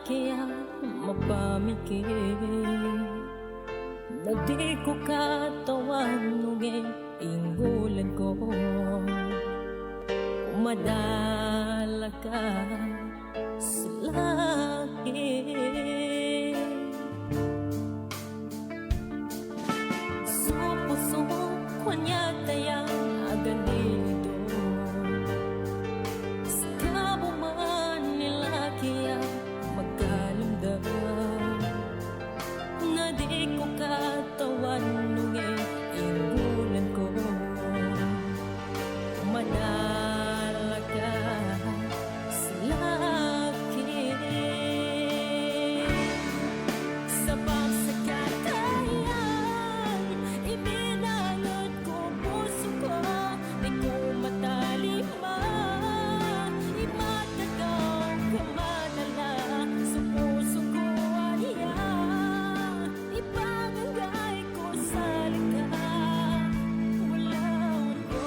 kaya mapamikir na di ko katawanugin inggulan ko. Umadala ka sa langit, sa puso ko niya tayang aganito. Sa kabuman nila kaya magkalamdam na di ko katawanugin inggulan ko. Umadala ka sa langit, sa pagsakatayan ibinangot ko puso ko. Di ko matalima, imatagaw ka madala sa puso ko aniya. Ipagangay ko sa likha, walawan ko.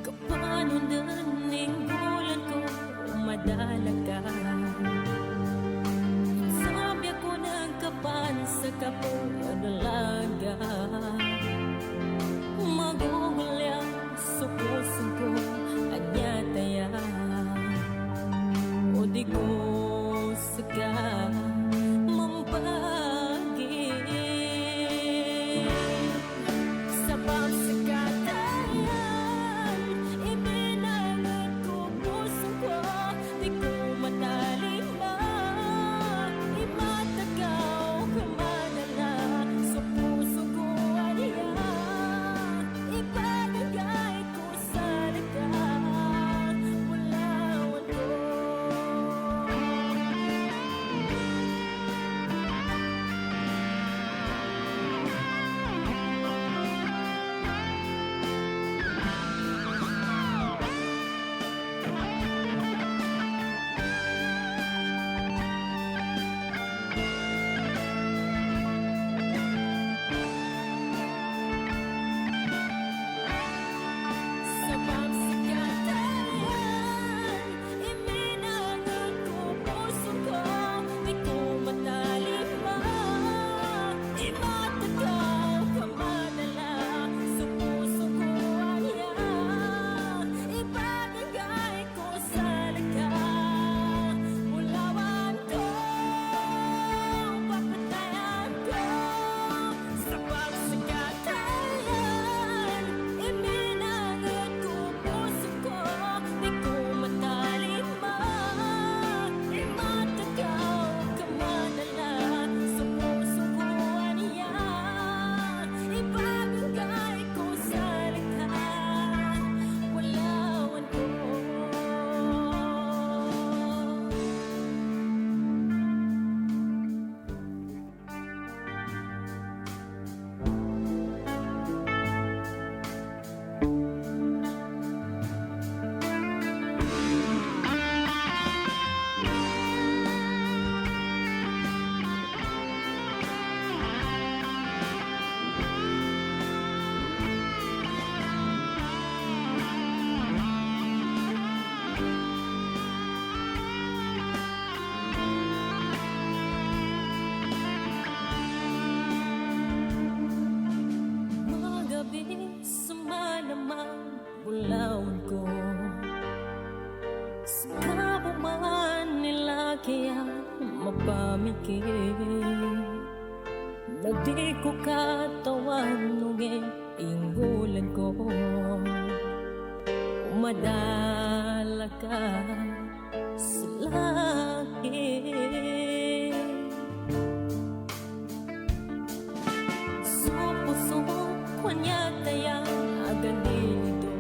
Kapano naning bulan ko, umadala ka. Sabi ako nagkapan sa kapuadalaga, magugulya sa puso ko anyataya. O di ko saka mampagi sa pagsakatayan ibinangot ko puso ko. Di ko matalima, imatagaw ka madala sa puso ko aniya. Ipagagay ko sa likha, walawan ko. Sa pagsakatayan ibinangot ko puso ko. Di ko matalima, imatagaw ka madala sa puso ko aniya. Ipagagay ko sa likha, walawan ko, papatayan ko. Sa pagsakatayan ibinangot ko puso ko. Di ko matalima, imatagaw ka madala sa puso ko aniya. Ipagagay ko sa likha, walawan ko. Mga gabi sama namang bulawan ko, sa kabuman nila kaya mapamikir na di ko katawanugin inggulan ko. Umadala ka sa langit, sa puso ko niya tayang aganito.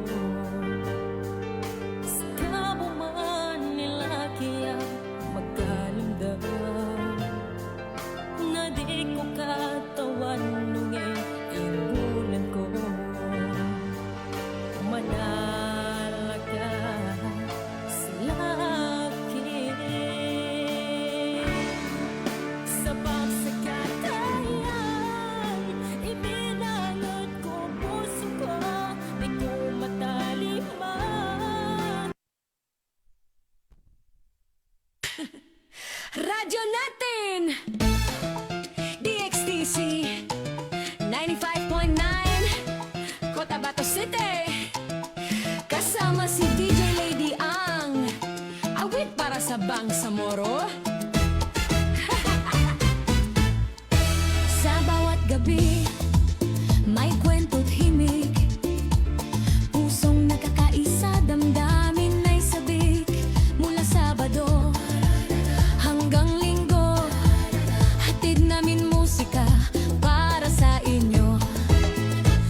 Sa kabuman nila kaya magkalamdam na di ko katawanugin inggulan ko. Umadala ka sa langit, Radyo natin DXTC 95.9 Cotabato City. Kasama si DJ Lady ang awit para sa Bangsamoro. Sa bawat gabi may kwento't himig, pusong nakakaisa, damdamin ay sabik. Mula Sabado hanggang Linggo, hatid namin musika para sa inyo.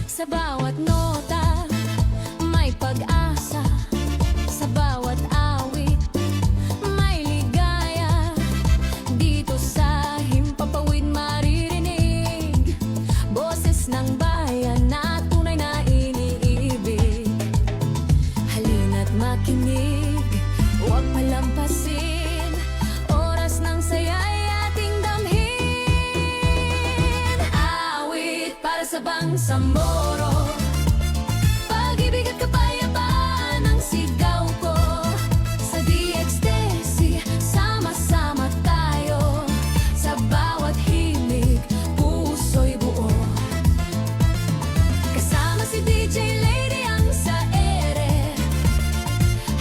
Sa bawat nota may pag-asa, sa bawat awit may ligaya. Dito sa Himpapawid maririnig boses ng bayan na tunay na iniibig. Halina't makinig, huwag palampasin, oras ng saya'y ating damhin. Awit para sa Bangsamoro, pag-ibig at kapayapaan ang sigaw ko. Sa DXTC, sama-sama tayo, sa bawat himig, puso'y buo. Kasama si DJ Lady ang sa ere,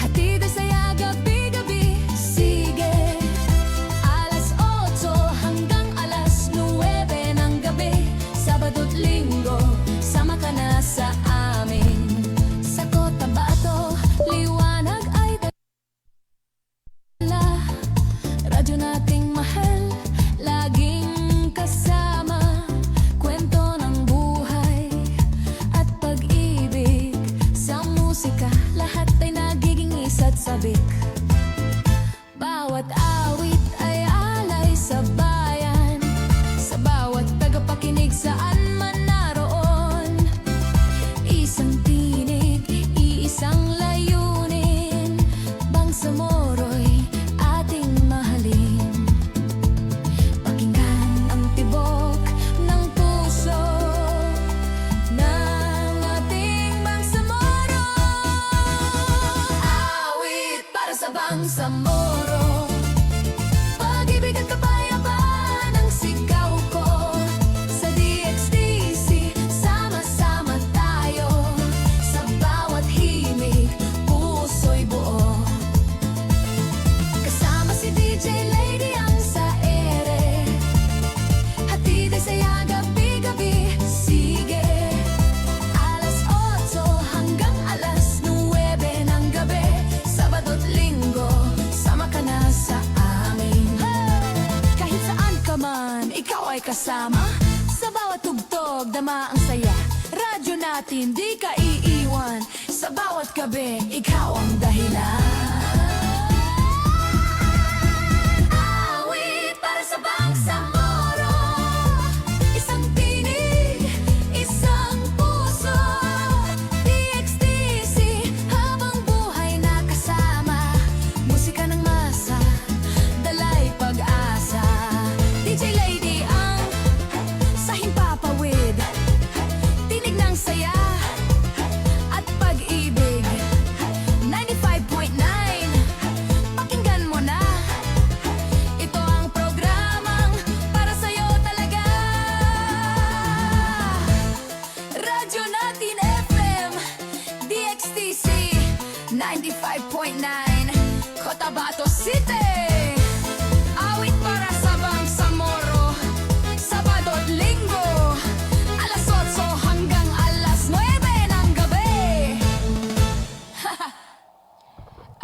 hatid ay saya gabi-gabi. Sige, alas 8 hanggang alas 9 ng gabi, Sabado't Linggo, sama ka na sa amin. Sa Cotabato, liwanag ay dala, radyo nating mahal, laging kasama. Kwento ng buhay at pag-ibig, sa musika lahat ay nagiging isa't sabik. Bawat awit ay alay sa bayan, sa bawat tagapakinig saan man naroon. Isang tinig, iisang layunin, Bangsamoro'y ating mahalin. Pakinggan ang tibok ng puso ng ating Bangsamoro. Awit para sa Bangsamoro, pag-ibig at kapayapaan ang sigaw ko. Sa DXTC, sama-sama tayo, sa bawat himig, puso'y buo. Kasama si DJ Lady ang sa ere, hatid ay saya gabi-gabi. Sige, alas 8 hanggang alas 9 ng gabi, Sabado't Linggo, sama ka na sa amin. Kahit saan ka man, ikaw ay kasama, sa bawat tugtog, dama ang saya. Radyo natin, di ka iiwan, sa bawat gabi, ikaw ang dahilan. Awit para sa Bangsamoro, isang tinig, isang puso. DXTC, habang buhay nakasama, musika ng masa, dalay pag-asa. DJ Lady ang sa Himpapawid, tinig ng saya at pag-ibig. 95.9, pakinggan mo na. Ito ang programang para sa'yo talaga. Radyo natin FM, DXTC 95.9, Cotabato City. Awit para sa Bangsamoro, Sabado't Linggo, alas 8 hanggang alas 9 ng gabi.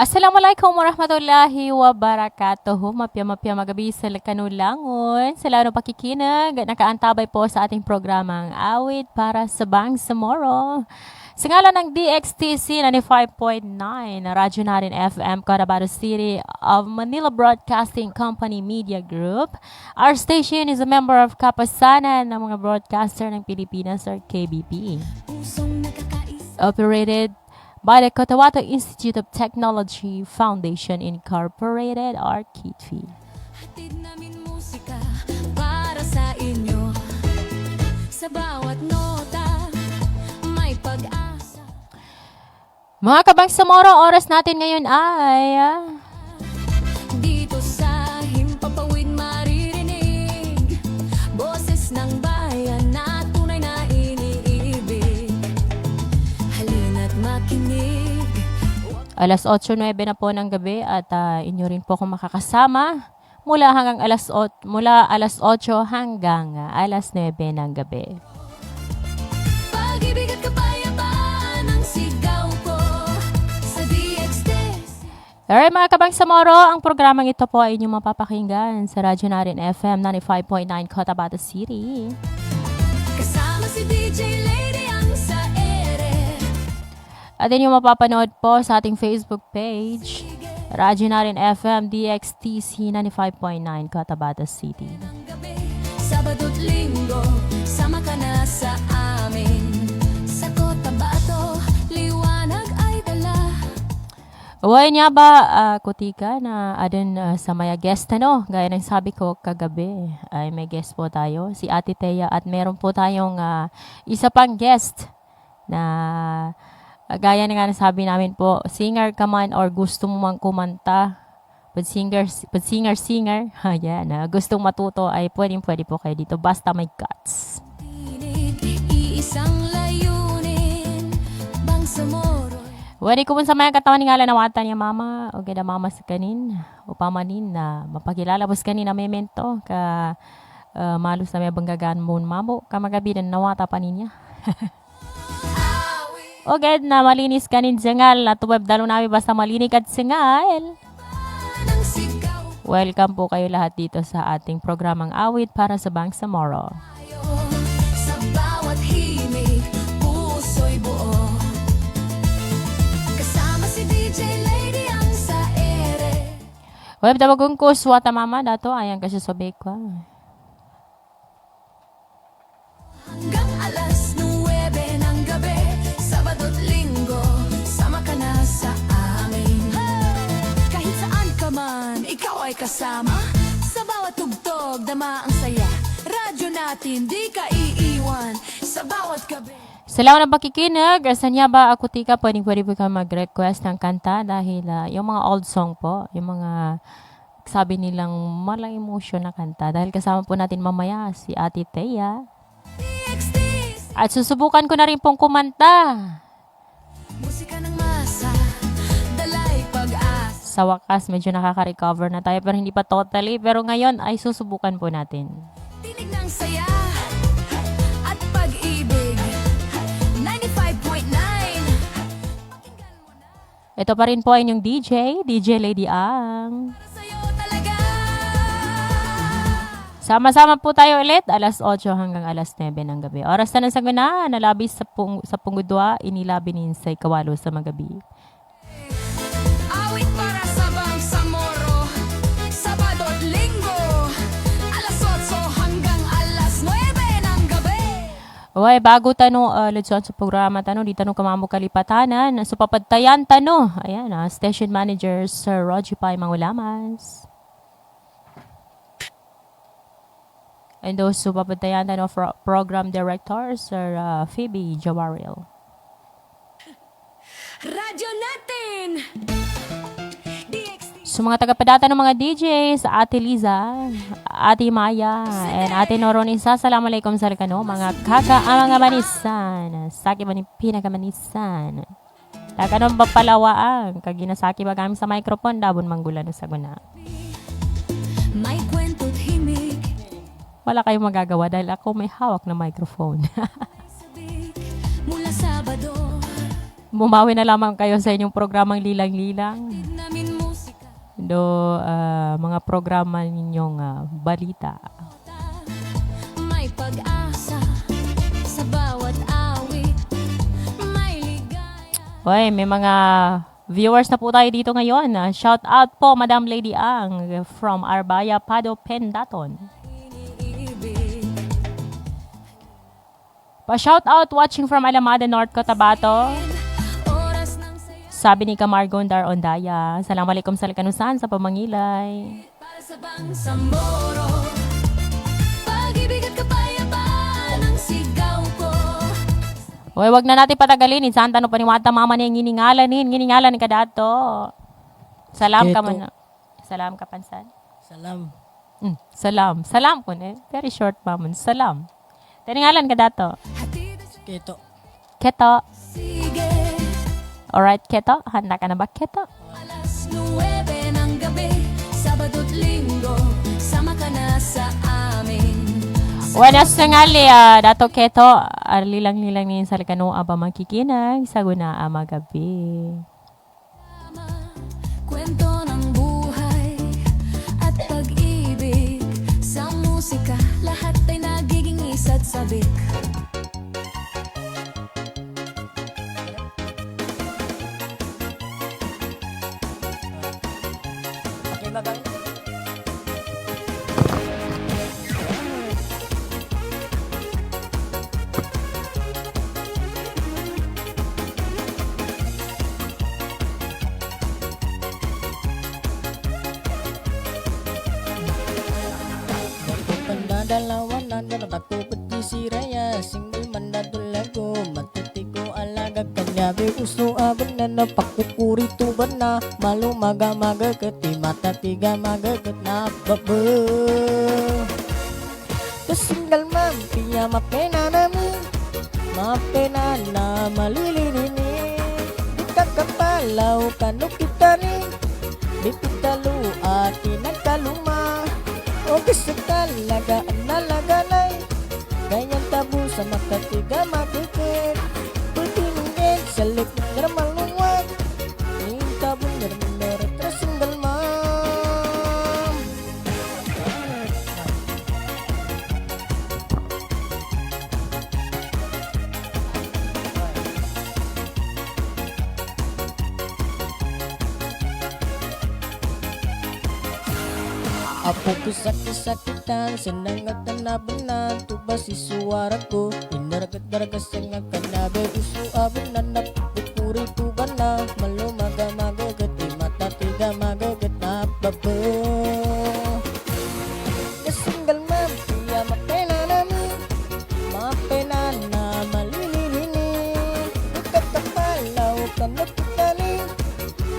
Assalamualaikum warahmatullahi wabarakatuh. Mapya magabi sa kanulangon. Sa laro pakikinag, nakaantabay po sa ating programang Awit para sa Bangsamoro. Sa ngalan ng DXTC 95.9, Radyo Natin FM, Cotabato City of Manila Broadcasting Company Media Group. Our station is a member of Kapasanan ng mga broadcaster ng Pilipinas or KBP. Operated by the Cotabato Institute of Technology Foundation Incorporated or KITFI. Hatid namin musika para sa inyo, sa bawat nota may pag-asa. Mga Kabangsamoro, oras natin ngayon ay Dito sa Himpapawid himig. Alas 8:09 na po ng gabi at inyo rin po akong makakasama mula alas 8 hanggang alas 9 ng gabi. Pag-ibig at kapayapaan ang sigaw ko sa DXD. Alright mga kabangsamoro, ang programang ito po ay inyong mapapakinggan sa Radyo Narin FM 95.9 Cotabato City. Kasama si DJ Lady ang sa ere. At inyong mapapanood po sa ating Facebook page, Radyo Narin FM DXTC 95.9 Cotabato City. Ng gabi, Sabado't Linggo, sama ka na sa amin. Sa Cotabato, liwanag ay dala. Uway niya ba, kutika na adun sa maya guest gaya ng sabi ko kagabi, ay may guest po tayo, si Ate Thea, at meron po tayong isa pang guest na gaya na nga nasabi namin po, singer ka man or gusto mo mang kumanta, pag singer, ayan, gustong matuto ay pwede po kayo dito, basta may guts. Tinig, iisang layunin, Bangsamoro. Wari ko sa mga katawan ni ngala nawatan niya mama, o gada mama sa kanin, o pamanin na mapakilala bos kanin na memento, ka malus na may banggagaan mo mamo, ka magabi na nawata pa niya. O gad na malinis kanin sengal, at web dalo namin basta malinig at sengal. Ang sigaw Welcome po kayo lahat dito sa ating programang awit para sa Bangsamoro. tayo, sa bawat himig, puso'y buo. Kasama si DJ Lady ang sa ere. Web dabagong ko swata mama dato ayan kasi sobe ko. Hanggang alas 9 ng gabi, Sabado't Linggo, sama ka na sa amin. Kahit saan ka man, ikaw ay kasama. Sa bawat tugtog, dama ang saya. Radyo natin, di ka iiwan. Sa bawat gabi. Salamat na pakikinig. Saan niya ba ako tika pwede po kayo mag-request ng kanta dahil yung mga old song po, yung mga sabi nilang malang emotion na kanta dahil kasama po natin mamaya si Ate Thea. DXD, At susubukan ko na rin pong kumanta. musika ng masa, dalay pag-asa. Sa wakas, medyo nakaka-recover na tayo pero hindi pa totally. Pero ngayon ay susubukan po natin. Tinig ng saya at pag-ibig. 95.9. Pakinggan mo na. Ito pa rin po ay inyong DJ Lady Ang. Para sa'yo talaga. Sama-sama po tayo ulit, alas 8 hanggang alas 9 ng gabi. Oras na ng saguna, nalabis sa pungudwa, inilabi ni Insay Kawalo sa magabi. Awit para sa Bangsamoro, Sabado't Linggo, alas 8 hanggang alas 9 ng gabi. Uy, bago Lidson sa programa, di tanong kamamo kalipatanan, so papadtayan ayan, Station Manager Sir Roger Pai Mangulamas. And also papadtayan Program Director Sir Phoebe Jawaril. Radyo natin! DXD. So mga taga-padata ng mga DJs, Ate Liza, Ate Maya, and Ate Noronisa, assalamualaikum sa kano, mga mga manisan, saki ba ni pinakamanisan. Takanong papalawaan, kaginasaki ba kami sa microphone, dabon manggulan sa guna. May kwento't himig, Wala kayong magagawa dahil ako may hawak na microphone. sabik, mula Sabado, Bumawi na lamang kayo sa inyong programang Lilang-Lilang. namin musika. Mga programa ninyong balita. May pag-asa sa bawat awit, may ligaya. Hoy, may mga viewers na po tayo dito ngayon. Shout out po, Madam Lady Ang from Arbaya, Pado, Pendaton. Iniibig. Pa-shout out watching from Alamada, North Cotabato. Oras ng saya Sabi ni Kamar Gondar Ondaya. Assalamualaikum sa kanusan sa pamangilay. para sa Bangsamoro. Pag-ibig at kapayapaan ang sigaw ko. Hoy, wag na natin patagalin. Insan tanong paniwata mama niya nginingalan ka dato. Salam ka Keto. man. Salam ka pansan. Salam. Salam. Salam ko ne. Very short mamon. Salam. Taningalan ka dato. Hatid sa Keto. Keto. sige. Alright, Keto? Handa ka na ba, Keto? Alas 9 ng gabi, Sabado't Linggo, sama ka na sa amin. Buenas tanghali, Dato Keto. Lilang-lilang ni sa Kanoa ba makikinag sa guna magabi. Kwento ng buhay at pag-ibig, sa musika lahat ay nagiging isa't sabik. Pandadalawan na ako pati si Raya, single man na dulago, matiti ko alaga kanyabe uso abon na napakukuri tuban na malu maga kati mata tiga magagat na babo. Single man piya mapena na malilirini, di kakapalaw kanu kita ni, di pitalu atin nagkaluma. O gusto talaga ang nalaganay, ganyan tabu sa mata tiga magkikit. Pultingin sa likod na maluwag, yung tabu na meron single mom. Apo ko sakit-sakitan, sinangat na nabanan, tuba si suwara ko, inaragat-daragas nga kanabe, uso abon na napupuri tuba na, malo maga-magagat, di mata tiga magagat na babo. Kasingal man, piya mapena namin, mapena na malililini, ikatapalaw kanot kita ni,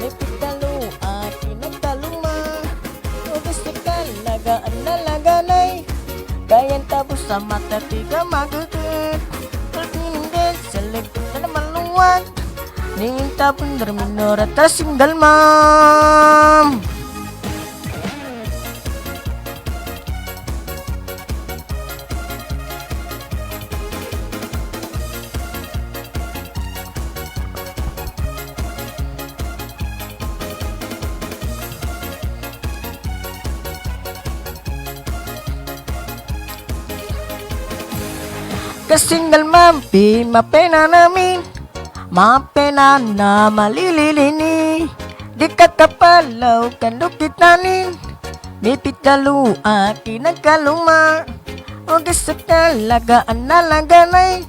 ipitalo at inagtaluma. Gusto talaga ang nalaganay, kayang tapos sa mata tiga magagat. Pagkinggan sa likod na maluwag, ningin tapon na minora ta single mom. Kasingal mampi, mapena namin, mapena na malililini, di kakapalaw kandukitanin, may pitalo akin nagkaluma. O gusto talaga ang nalaganay,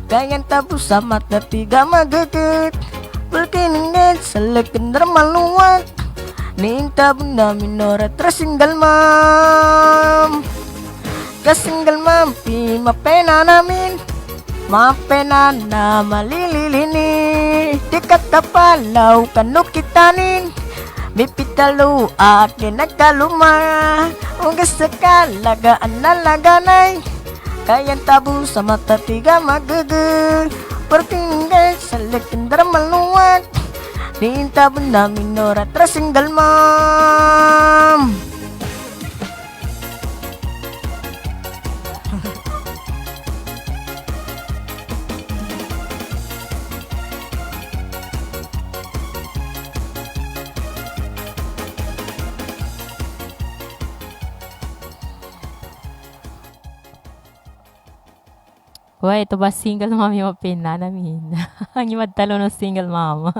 kayang tabu sa mata tiga magagat. Pulkiningin sa likod na maluwag, niing tabu na minora tra single mom. Kasingal mampi, mapena namin, mapena na malililini, di katapalaw kanukitanin, may pitalo akin nagkaluma. O gusto kalaga ang nalaganay, kayang tabu sa mata tiga magagal. Pagkinggan sa likod na maluwag, niing tabu na minora tra single mom. Uy, ito ba single mom yung pina namin? Ang imadtalo ng single mom.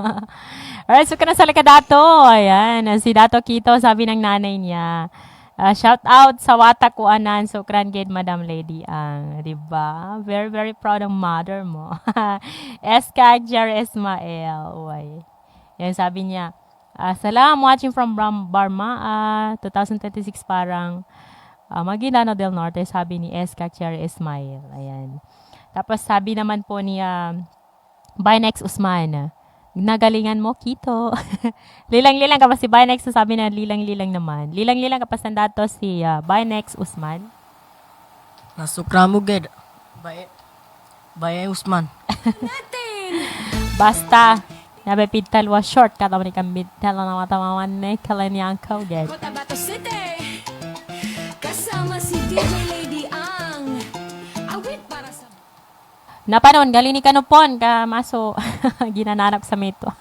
Alright, so kana sa Dato. Ayan, si Dato Kito, sabi ng nanay niya. Shout out sa wata ko anan, so gid Madam Lady ang, di ba? Very, very proud ng mother mo. Eskag Jerry Ismael. Uy. Yan, sabi niya. Salam, watching from Barma, 2026 parang Maguindanao del Norte, sabi ni Eskag Jerry Ismael. Ayan. Tapos sabi naman po ni Bynex Usman, nagalingan mo, Kito. Lilang-lilang ka pa si Bynex, so sabi na lilang-lilang naman. Lilang-lilang ka pa dato si Bynex Usman. Nasukra mo ged. Bae Usman. Basta, Nabapital was short ka tamo ni kambital na matamaman na kalanyang kaugat. Cotabato City. Kasama si DJ Lady Ang. Awit para sa Napanon, galing ni Kanupon ka maso ginananap sa mito.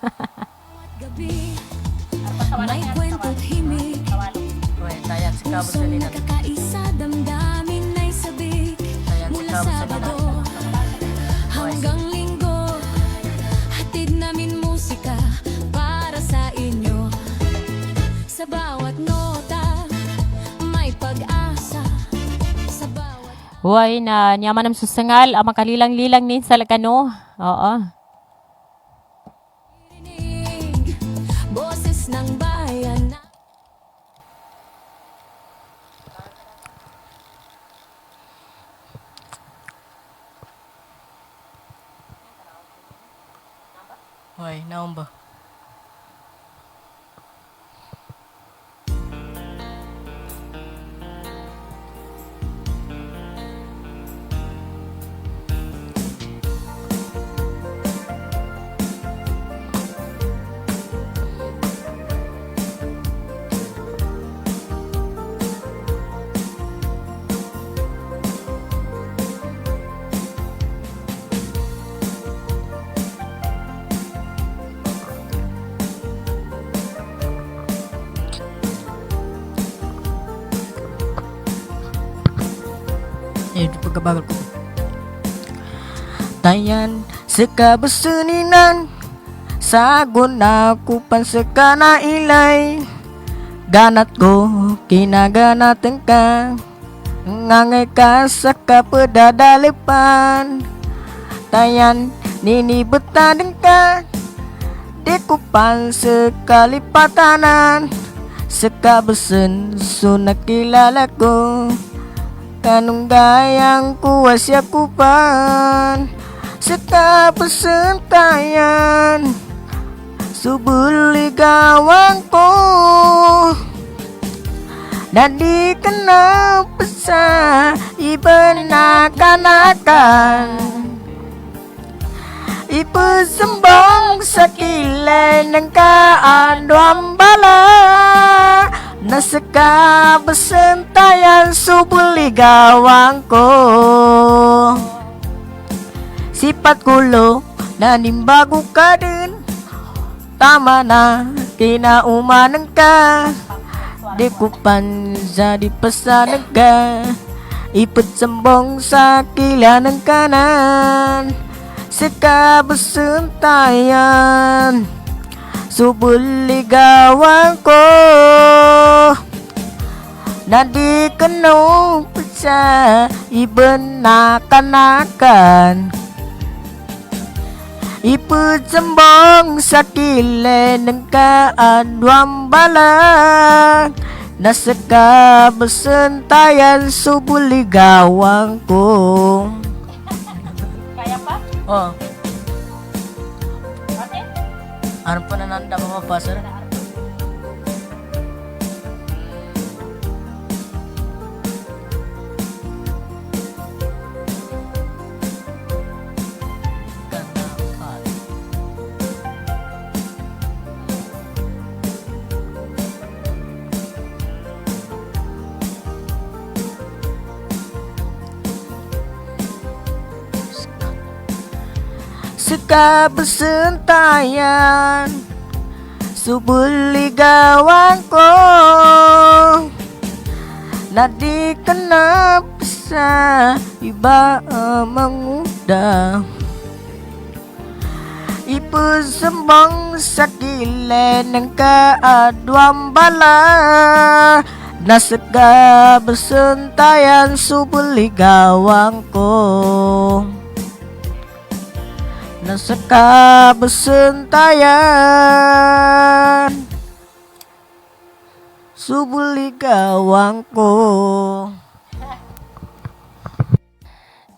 gabi. May kwento't himig. Uy, tayan si Cabo sa Pusong linan. nakakaisa, damdamin ay sabik. Tayan si Mula Cabo sa Sabado linan. hanggang Linggo, hatid namin musika para sa inyo. Sa bawat nota, may pag-asa. Sa bawat Huwag na niyaman ng susangal, ang makalilang-lilang ni sa Lagano. Oo. rinig, boses ng bayan na Uy, naon ba? Di pagkabagal ko. Tayan sa kabasuninan, sagon ako pan sa kanailay. Ganat ko, kinaganatan ka, ngangay ka sa kapadadalipan. Tayan, ninibutanan ka, di ko pan sa kalipatanan. Sa kabasan, so nakilala ko, kanong gayang kuwasya kupan. Sa kapasentayan, subuligawan ko, na di ka na pa sa iba na kanakan. Ipasambang sa kilay ng kaandwang bala, nasa kabasentayan subuligawan ko. Sipat kulo na nimbago ka din, tama na kinaumanan ka. Di ko pansa di pasanag ka, ipatsambong sa kila ng kanan. Sa kabasentayan subuligawan ko, na di ka no sa iba na kanakan. Ipatsambong sa kilay ng kaadwang bala, nasa kabasentayan subuligawan ko. Kaya pa? Oh, Ate? ano pa nananda mapapasa? Sa kabasentayan subuligawan ko, na di ka na pa sa iba manguda. Ipasambang sa kilay ng kaadwang bala, nasa kabasentayan subuligawan ko. Nasa kabasentayan subuligawan ko.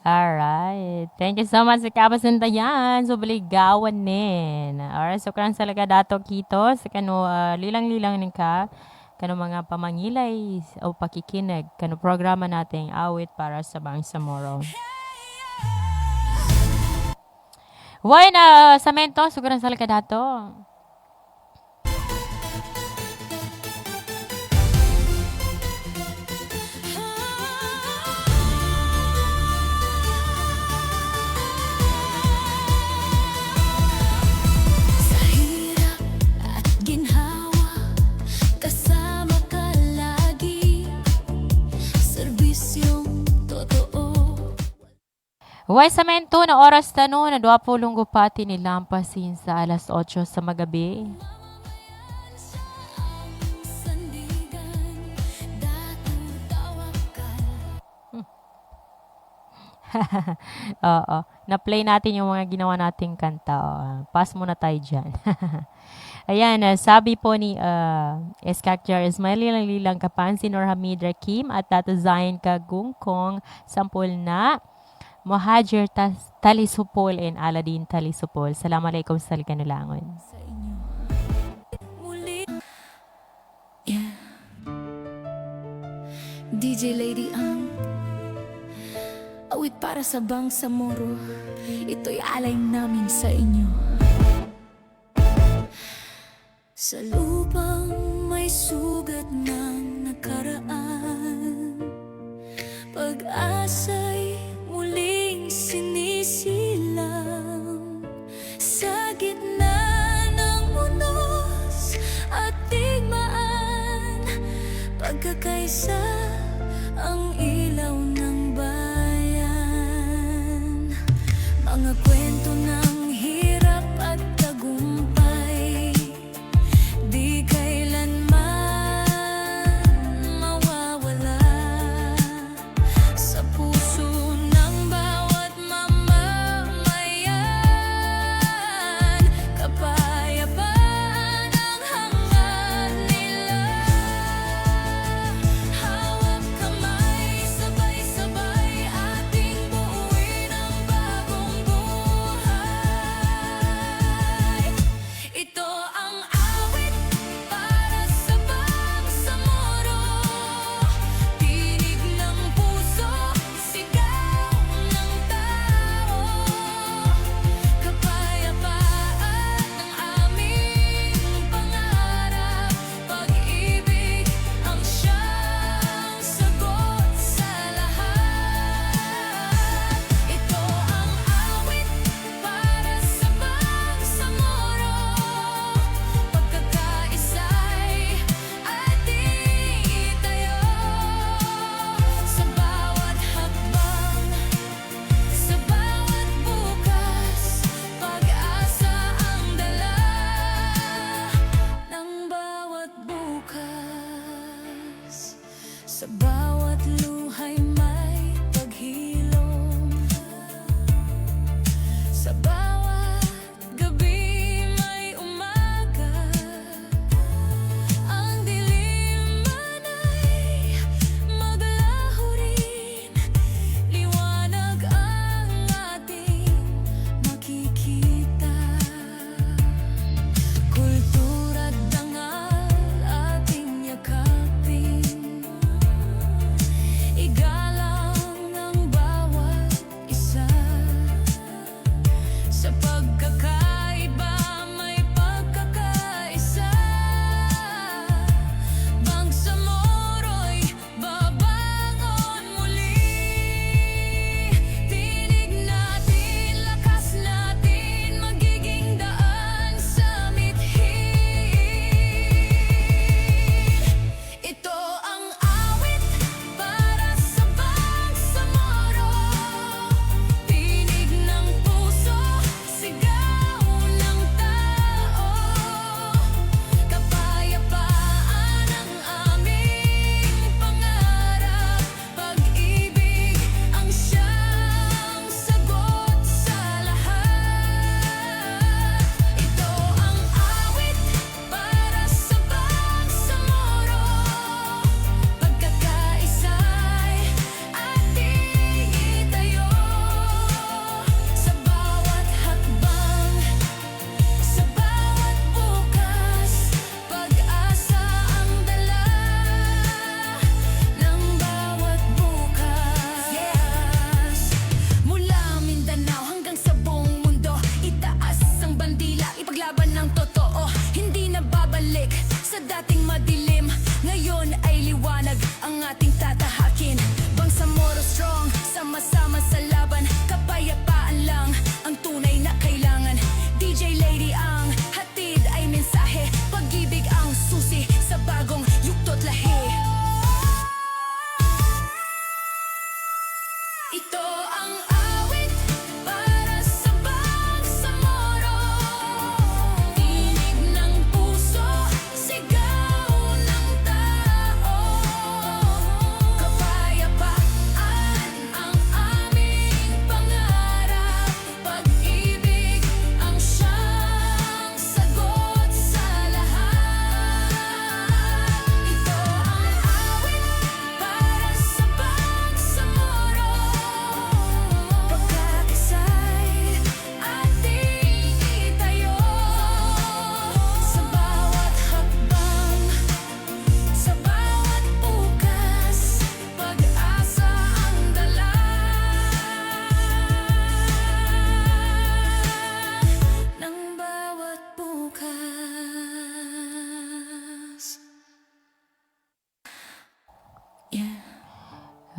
Alright. Thank you so much sa kabasentayan. So, baligawan nin. Alright. So, karang salaga dato kito sa kano lilang-lilang nin ka. Kano mga pamangilay o pakikinig. Kano programa nating awit para sa Bangsamoro. Why na samento? Suguran sa dato. Sa hirap at ginhawa, kasama ka lagi. Serbisyong totoo. Why samento na oras tano na 20 gupati ni lampasin sa alas 8 sa magabi. Sandigan, datu tawakal. Oo. Na-play natin yung mga ginawa nating kanta. Pass muna tayo dyan. Ayan, sabi po ni Eskakjar Ismail Lilang Kapansin or Hamid Rakim at Tata Zain Kagungkong sampul na Mohajir Talisupol and Aladin Talisupol. Assalamualaikum sa kanulangon. Sa inyo muli. Yeah. DJ Lady ang awit para sa Bangsamoro. Ito'y alay namin sa inyo. Sa lupang may sugat ng nakaraan, pag-asa'y muling sinisilang. Sa gitna ng unos at digmaan, pagkakaisa ang ilaw ng bayan. Mga kwento ng hirap at tagumpay, di kailanman mawawala sa puso ng bawat mamamayan. Kapayapaan ang hangad nila. Hawak kamay, sabay-sabay ating buuin ang bagong buhay. Ito ang awit para sa Bangsamoro. Tinig ng puso, sigaw ng tao. Kapayapaan ang aming pangarap. Pag-ibig ang siyang sagot sa lahat. Ito ang awit para sa Bangsamoro. Pagkakaisa'y ating itayo. Sa bawat hakbang, sa bawat bukas, pag-asa ang dala ng bawat bukas. Sa bawat luhay may paghilom. Sa bawat gabi may umaga. Ang dilim man ay maglaho rin. Liwanag ang ating makikita. Kultura't dangal ating yakapin.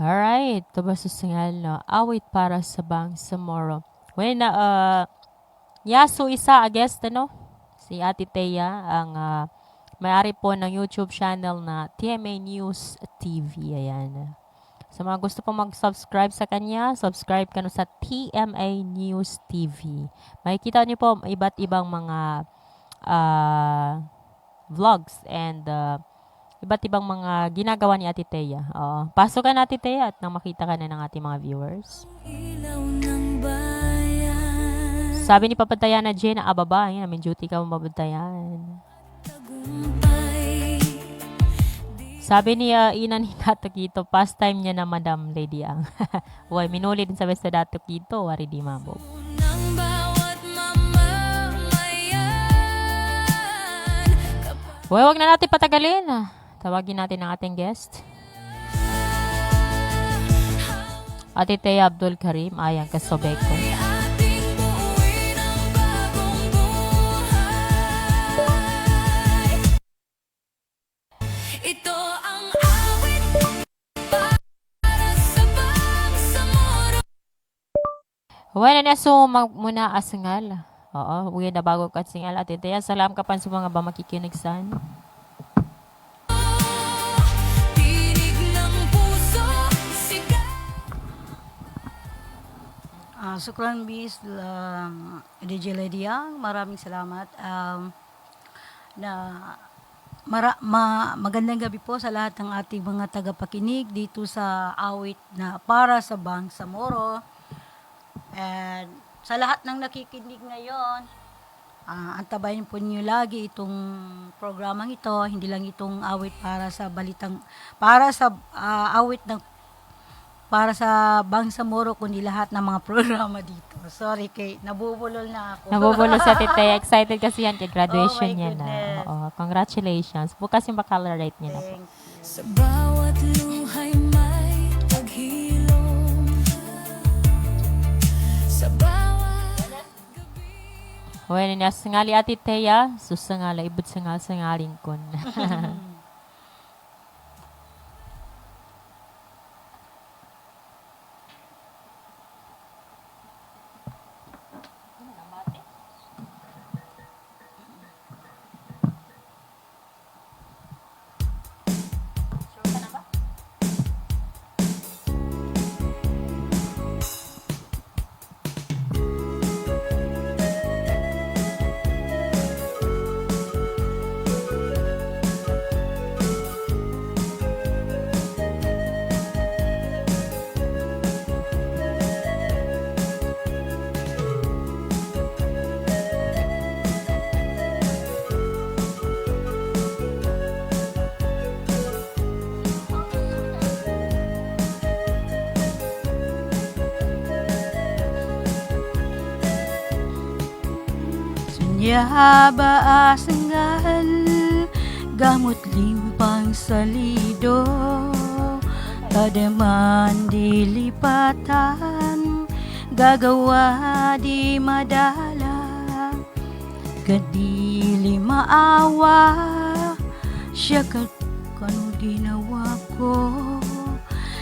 Alright, ito ba susungal no? Awit para sa Bangsamoro. When Yasu isa, I guess, ano? Si Ate Thea, ang may-ari po ng YouTube channel na TMA News TV. Ayan. Sa mga gusto pong mag-subscribe sa kanya, subscribe ka na sa TMA News TV. Makikita niyo po iba't ibang mga vlogs and iba't ibang mga ginagawa ni Ate Thea. Pasok ka na, Ate Thea, at nang makita ka na ng ating mga viewers. Ilaw ng bayan, Sabi ni Papatayan na Jane, baba, may duty ka mong babatayan. tagumpay. Sabi ni Ina ni Dato Kito, past time niya na Madam Lady Ang. Uy, minuli din sa besta Dato Kito, wari di mabog. Ng bawat mamamayan, Uy, wag na natin patagalin. Tawagin natin ang ating guest. Ate Thea Abdul Karim, ayang kasobeko. ating buuin ang bagong buhay. Ito ang awit para sa Bangsamoro. Uy, na so muna asengal. Oo, uwi na bago ka singal. Ate Thea, salam ka pan sa mga ba makikinigsan. Tinig ng puso, sigaw. Sukran bis DJ Lady Yang, maraming salamat. Magandang gabi po sa lahat ng ating mga tagapakinig dito sa awit na para sa Bangsamoro. And sa lahat ng nakikinig ngayon, antabayan po niyo lagi itong programang ito, hindi lang itong awit para sa awit ng para sa Bangsamoro, kundi lahat ng mga programa dito. Sorry, nabubulol na ako. Nabubulo sa Ate Thea. Excited kasi yan kay graduation Oh my niya na. goodness. Oo, congratulations. Bukas yung baccalaureate niya na po. Thank you. Sa bawat luhay may paghilom. Sa bawat Uy, niya singali Ate Thea, susangala, ibut sangaling kon. Sunyaba asengal, gamot limpang salido, tadaman dilipatan, gagawa di madala, kadili maawa, siya kanu ginawa ko,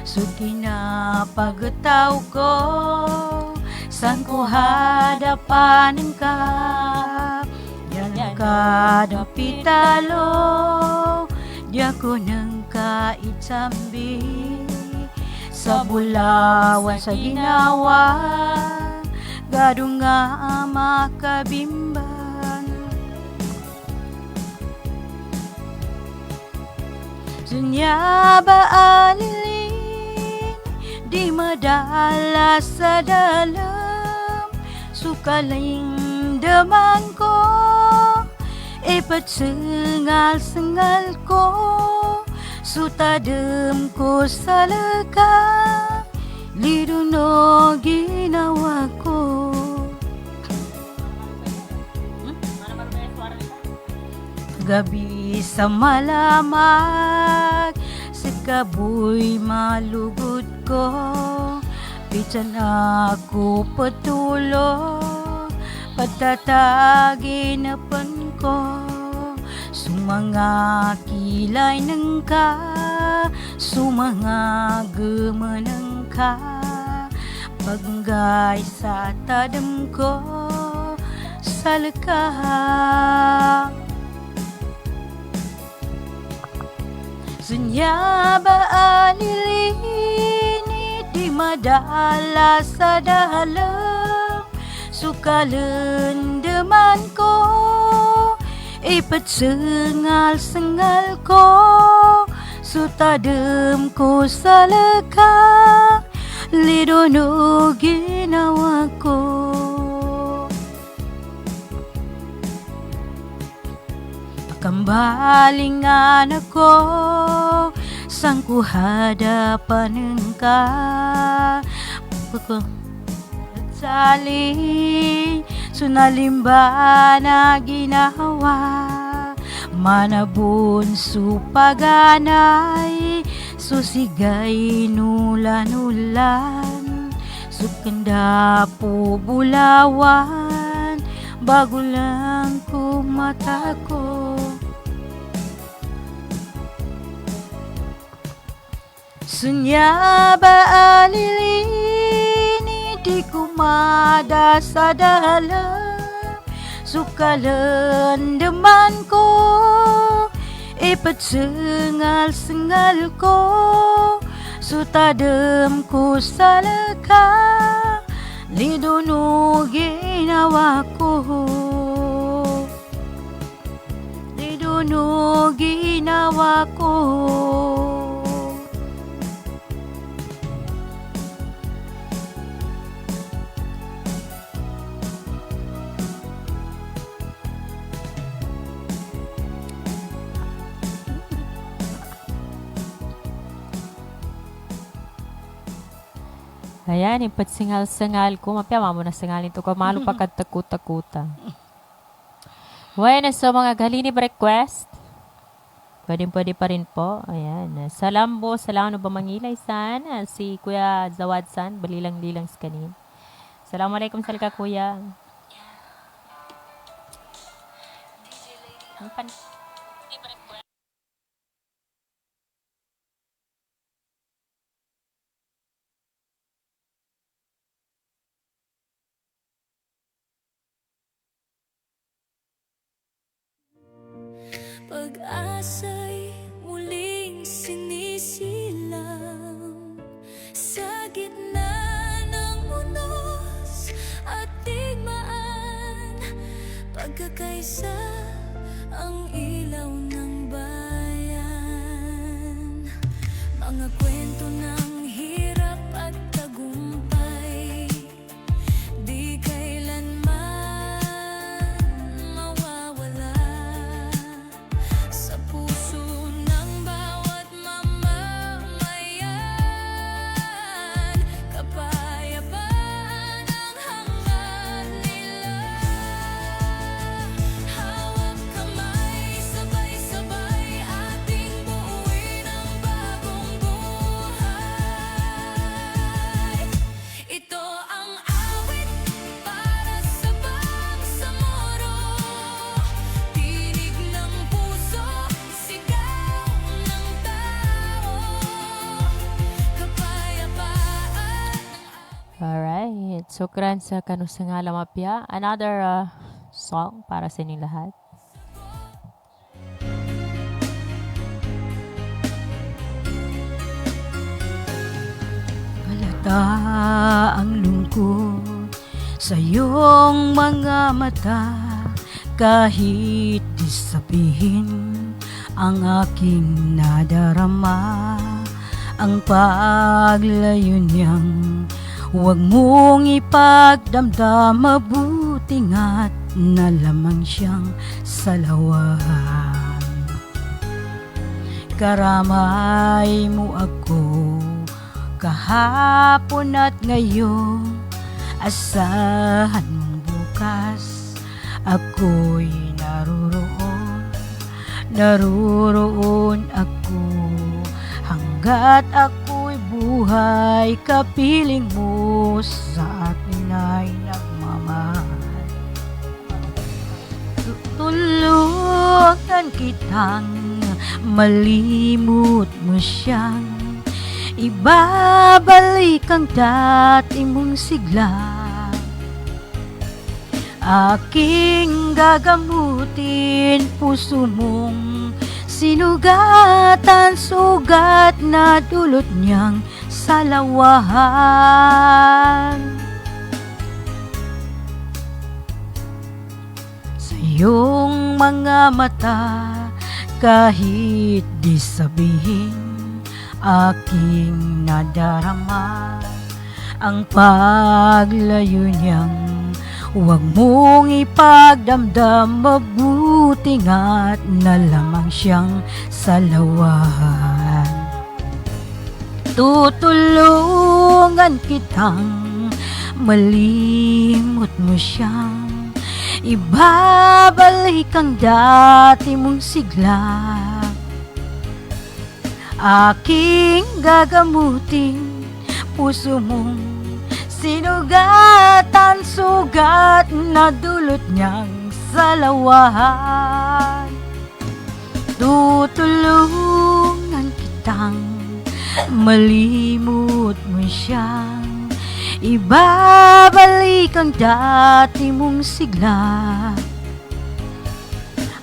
so kinapagataw ko, saan ko hadapanin ka, yan kada pitalo, di ako nang kaitsambi, sa bulawan sa ginawa, gadong nga makabimban. Sunya ba alilin, di madala sa dalam, sukaling damang ko, sengal-sengal ko, sutadem ko sa leka, lido no ginawa ko. Gabi sa malamag, sa kaboy malugod ko, pitan ako patulog, patataginapan ko, sumanga kilay ng ka, Sumangagemeneng ka Paggay sa tadem ko Sa lekah Senyaba alilini Di madala sa dalam Sukalendeman ko Ipatsengal-sengal ko Sutadem ko sa lekah Lidono ginawa ko Kambalingan ako Sang ku hadapan ka Sali Sunalimba na ginawa Manabun supaganay Susigay nulan-ulan Sukanda po bulawan Bago lang ko mata ko Sunyaba alilini Di kumada sa dalam Sukalendeman ko Ipatsengal-sengal ko Sutadem ko sa lekah Lidono ginawa ko Lidono ginawa ko Ayan, ipatsingal-singal ko. Mapiyama mo na singalin to. Kamalo pa katakut-takuta. Bueno, so mga galinib request. Pwede pa rin po. Ayan. Salambo, salam ba mangilay san? Si Kuya Zawad san. Balilang-lilang skanin. Assalamualaikum salika Kuya. Pag-asa'y muling sinisilang Sa gitna ng unos at digmaan Pagkakaisa ang ilaw ng bayan Mga kwento ng hirap at tagumpay Di kailanman mawawala Sa puso ng bawat mamamayan Kapayapaan ang hangad nila Hawak kamay, sabay-sabay ating buuin ang bagong buhay Ito ang awit para sa Bangsamoro Tinig ng puso, sigaw ng tao Kapayapaan Alright. Sukran sa kanusangala mapya. Another song para sa inyong lahat. Halata ang lungkot sa iyong mga mata Kahit di sabihin ang aking nadarama Ang paglayo niyang huwag mong ipagdamdam Mabuti nga't na lamang siyang salawan Karamay mo ako kahapon at ngayon Asahan mong bukas ako'y naruroon ako Hanggat ako'y buhay kapiling mo sa akin ay nagmamahal Tutulungan kitang malimot mo siyang ibabalik ang dati mong sigla. Aking gagamutin puso mong sinugatan, sugat na dulot niyang salawahan. Sa iyong mga mata, kahit di sabihin, aking nadarama ang paglayo niyang huwag mong ipagdamdam, mabuti nga't na lamang siyang salawahan. Tutulungan kitang malimot mo siyang ibabalik ang dati mong sigla. Aking gagamutin puso mong sinugatan, sugat na dulot niyang salawahan. Tutulungan kitang malimot mo siyang ibabalik ang dati mong sigla.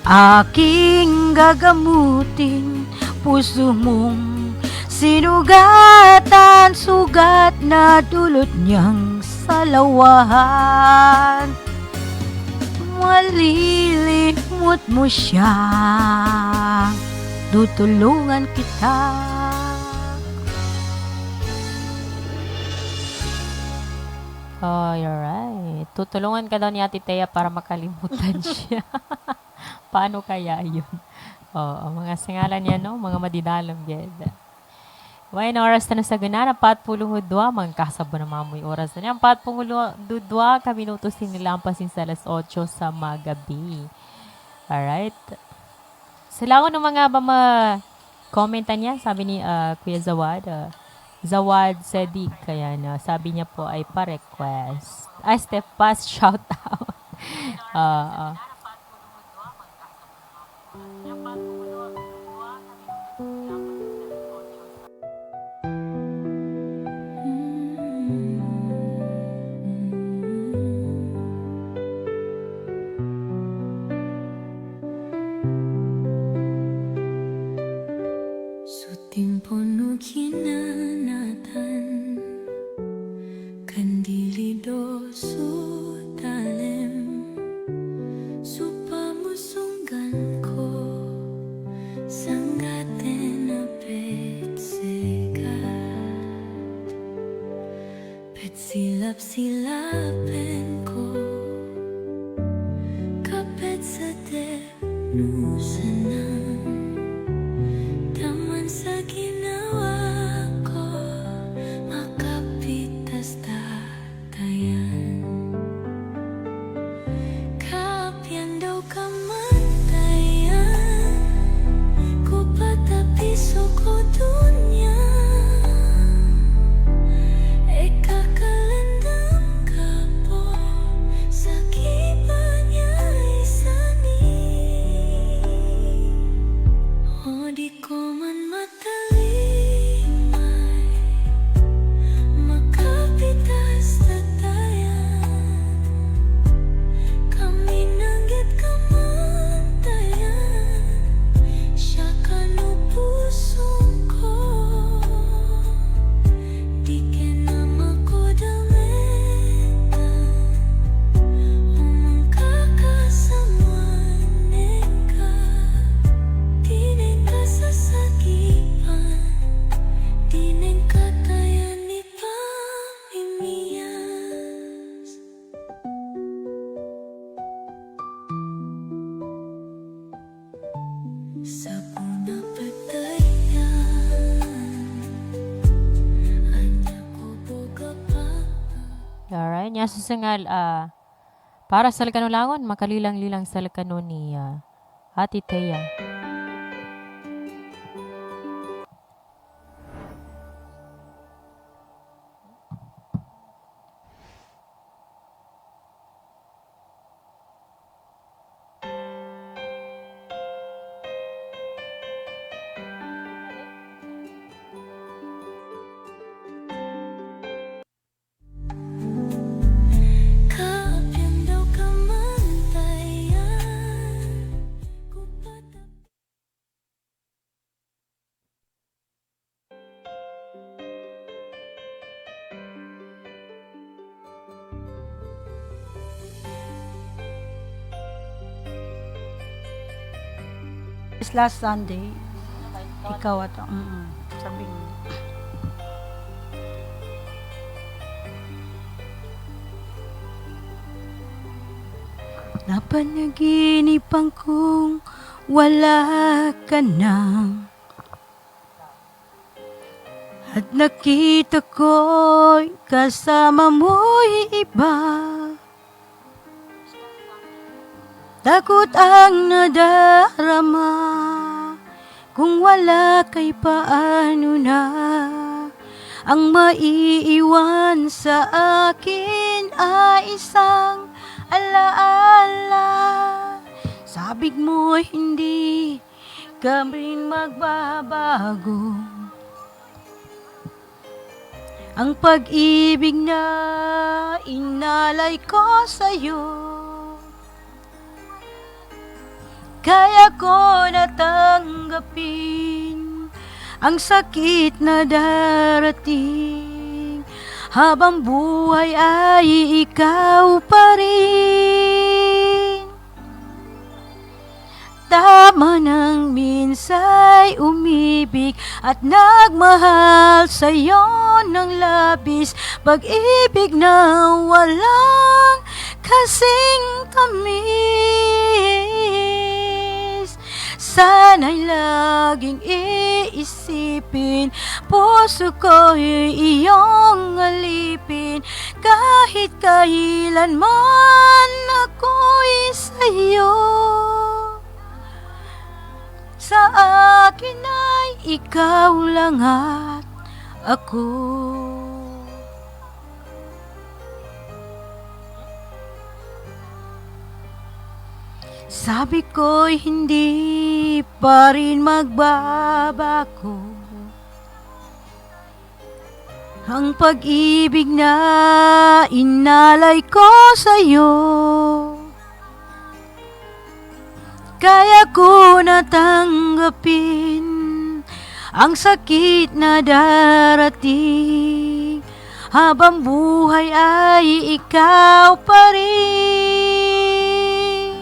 Aking gagamutin puso mong sinugatan, sugat na dulot niyang salawahan. Malilimot mo siya, tutulungan kita. Oh, you're right. Tutulungan ka daw ni Ate Thea para makalimutan siya. Paano kaya yun? Oo, mga singalan niya, no? Mga madinalam, ged. Way na oras na sa ganana, 42 magkasabo na mamoy oras na niya. 42 kaminutos sinilampasin sa alas 8 sa magabi. Alright. Sila ko ng mga komentan niya, sabi ni Kuya Zawad. Zawad Sedig, kaya na, sabi niya po ay pa-request. Ay, step pass, shout out. Su tiempo no kinanatan, kandilido su talim, su pamusunggan ko, sanggaten na petsilap-silapin ko, kapit sa denusanan. Taman sa ginawa ko, makapitas tatayan. Kaapyan daw kamantayan, kupatapiso ko dunya. Kakalandam ka po sa kiba niya isani. O di ko man matalimay, makapitas tatayan. Kami nanggit kamantayan, siya kanupusong ko. Di kinamakodamitan, umangkakasamuan ka. Dineng kasasakipan, dineng katayan ni pamimiyas. Sa puna patayan, anya ko boga pa. Alright, nya susungal, para sa lakanulangon, makalilang-lilang sa lakano ni Ate Thea. is last Sunday. Ikaw at sabi mo. Napanaginipan kong wala ka na, at nakita ko'y kasama mo'y iba. Takot ang nadarama, kung wala kay paano na. Ang maiiwan sa akin ay isang alaala. Sabik mo hindi ka rin magbabago. Ang pag-ibig na inalay ko sa'yo, kaya ko natanggapin ang sakit na darating. Habang buhay ay ikaw pa rin. Tama nang minsa'y umibig at nagmahal sa'yo ng labis. Pag-ibig na walang kasing tamis. Sana'y laging iisipin, puso ko'y iyong alipin. Kahit kailanman ako'y sa'yo. Sa akin ay ikaw lang at ako. Sabi ko'y hindi pa rin magbabago ang pag-ibig na inalay ko sa'yo. Kaya ko natanggapin ang sakit na darating. Habang buhay ay ikaw pa rin.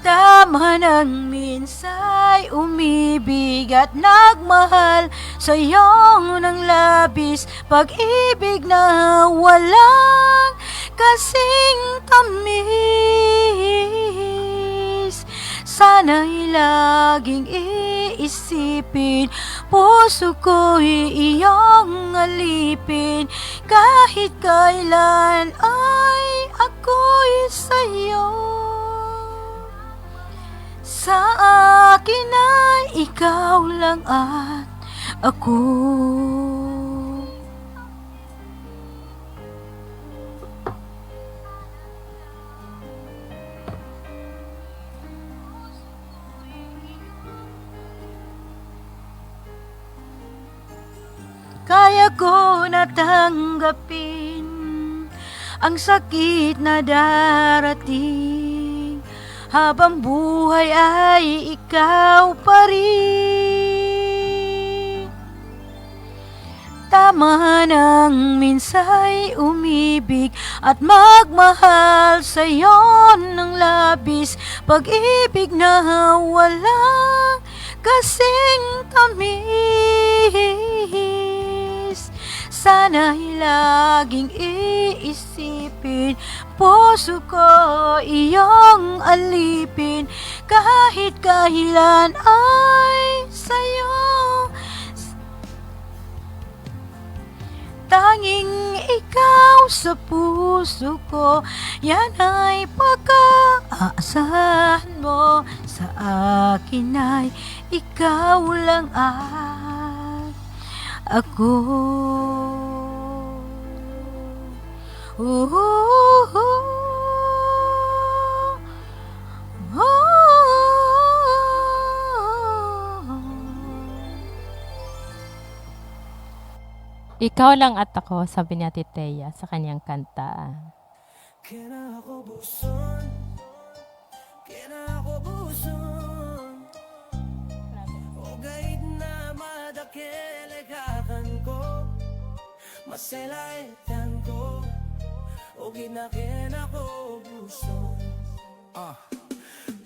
Tama nang minsa'y umibig at nagmahal sa'yo ng labis. Pag-ibig na walang kasing tamis. Sana'y laging iisipin, puso ko'y iyong alipin. Kahit kailan ay ako'y sa'yo. Sa akin ay ikaw lang at ako. Kaya ko natanggapin ang sakit na darating. Habang buhay ay ikaw pa rin. Tama nang minsa'y umibig at magmahal sa'yo ng labis. Pag-ibig na walang kasing tamis. Sana'y laging iisipin, puso ko iyong alipin. Kahit kailan ay sa'yo. Tanging ikaw sa puso ko, yan ay pagkaasahan mo. Sa akin ay ikaw lang at ako. Ikaw lang at ako, sabi ni Ate Thea sa kanyang kanta. Maselaitan ko o ginakin ako buson.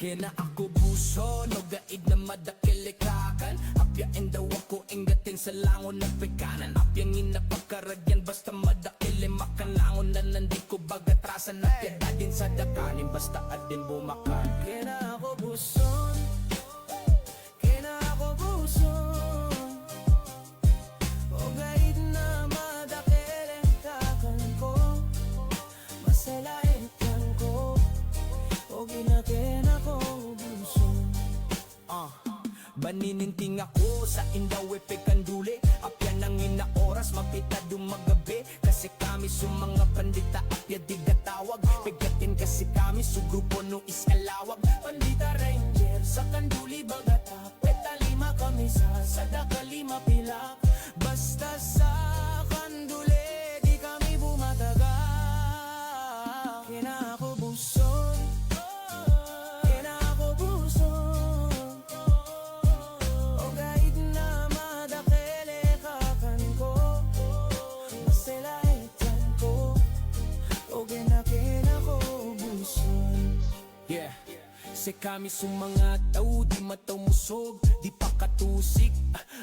Kina ako buso, no gaid na madakilikakan. Apyain daw ako ingatin sa langon ng pekanan. Apyangin na pagkaragyan basta madakilimakan. Langon na nandi ko bagatrasan. Apyada din sa dakanin basta adin bumakan. Kina ako buson, kina ako buson. O gaid na madakilikakan ko. Masalaitan ko. O ginakin ako buson. Banininting ako sa indaw epekanduli. Apya nang ina oras mapita dumagabi. Kasi kami sa mga pandita apya di gatawag. Pegatin kasi kami sa grupo no iskalawag. Pandita ranger sa kanduli bagata. Petalima kami sa sadakalima pilak. Basta sa kanduli di kami bumataga. Kina ako buson, kina ako buson. O gaid na madakilikakan ko. Masilaitan ko. O ginakin ako buson. Yeah. Se kami sa mga tao di mataw musog. Di pa katusik,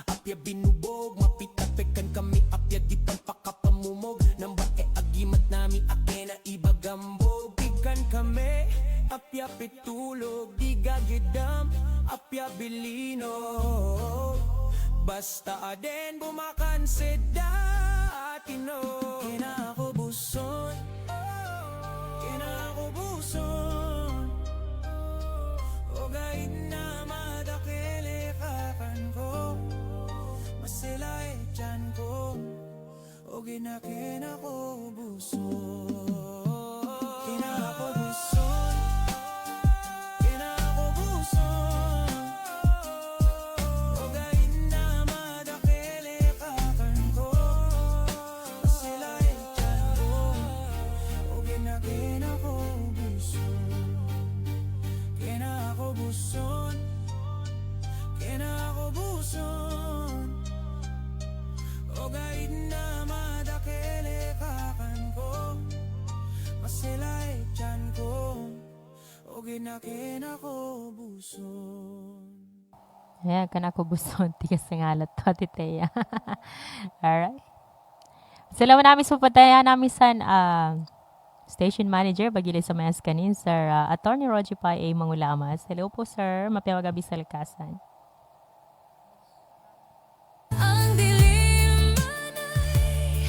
apya binubog. Mapitapekan kami apya di panpakapamumog. Nang bae agimat nami ake na ibagambog. Pigan kami apya pitulog. Di gagidam apya bilino. Basta aden bumakan seda atino. Kina ako buson, kina ako buson. O gaid na madakilikakan ko. Masilay dyan ko. O ginakin ako buson. Kina ako buson, kina ako buson. O gaid na madakilikakan ko. Masilay dyan ko. O ginakin ako buson. Kina ako buson, kina ako buson. O gaid na madakilikakan ko. Masilay dyan ko. O ginakin ako buson. Ayan, kanako buson. Tigas ng alat to, titeya. Alright. Salamat namin sa patayan namin sa station manager, bagili sa mayas kanin, Sir Attorney Roger Pa A. Mangulamas. Hello po, sir. Mapiamagabi sa lakasan. Ang dilim man ay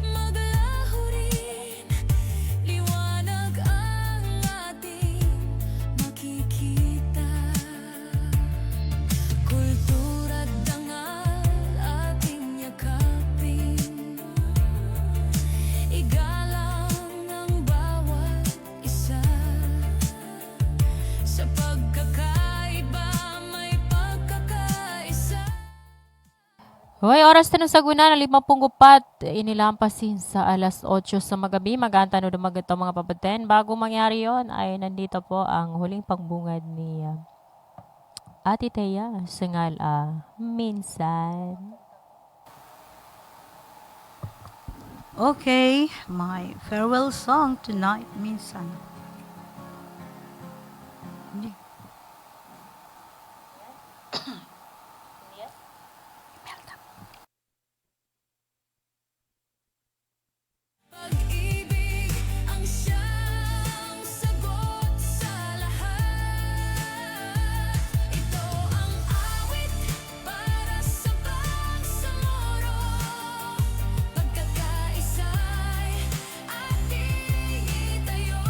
maglaho rin. Liwanag ang ating makikita. Kultura't dangal ating yakapin. Igalang ang bawat isa. Sa pagkakaiba may pagkakaisa. Hoy, oras na sa guna na 50 gupat. Inilampasin sa alas 8 sa magabi. Maganta no dumagat ang mga papaten. Bago mangyari yon ay nandito po ang huling pangbungad ni Ate Thea. Singal minsan. Okay, my farewell song tonight, minsan. Hindi. Pag-ibig ang siyang sagot sa lahat. Ito ang awit para sa bangsamoro. Pagkakaisa'y ating itayo.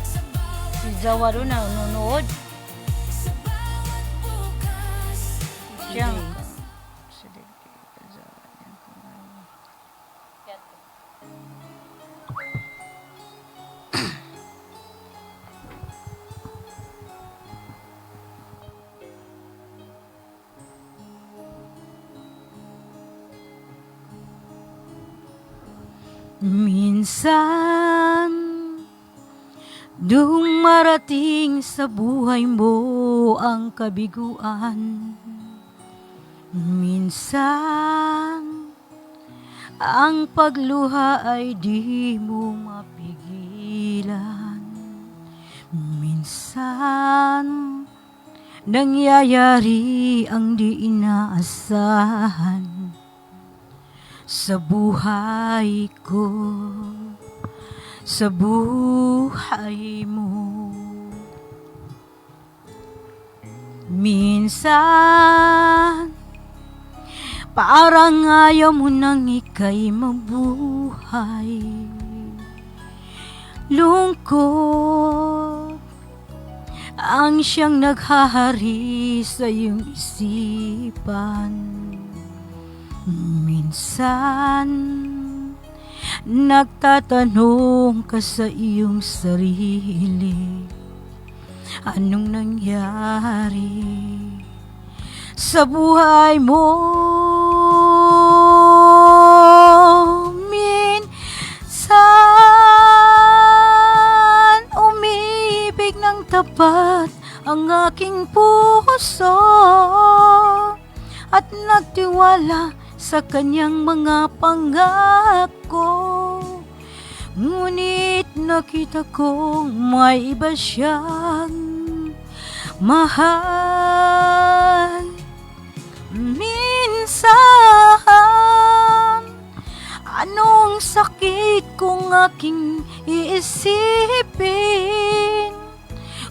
Sa Si bawat Jawa rin na nanonood. sa bawat bukas. Siyang. Minsan, dumarating sa buhay mo ang kabiguan. Minsan, ang pagluha ay di mo mapigilan. Minsan, Minsan, nangyayari ang di inaasahan sa buhay ko, sa buhay mo. Minsan, parang ayaw mo nang ika'y mabuhay. Lungkot ang siyang naghahari sa iyong isipan. Minsan, nagtatanong ka sa iyong sarili, anong nangyari sa buhay mo? Minsan, umibig ng tapat ang aking puso at nagtiwala sa kanyang mga pangako. Ngunit nakita kong may iba siyang mahal. Minsan, anong sakit kung aking iisipin,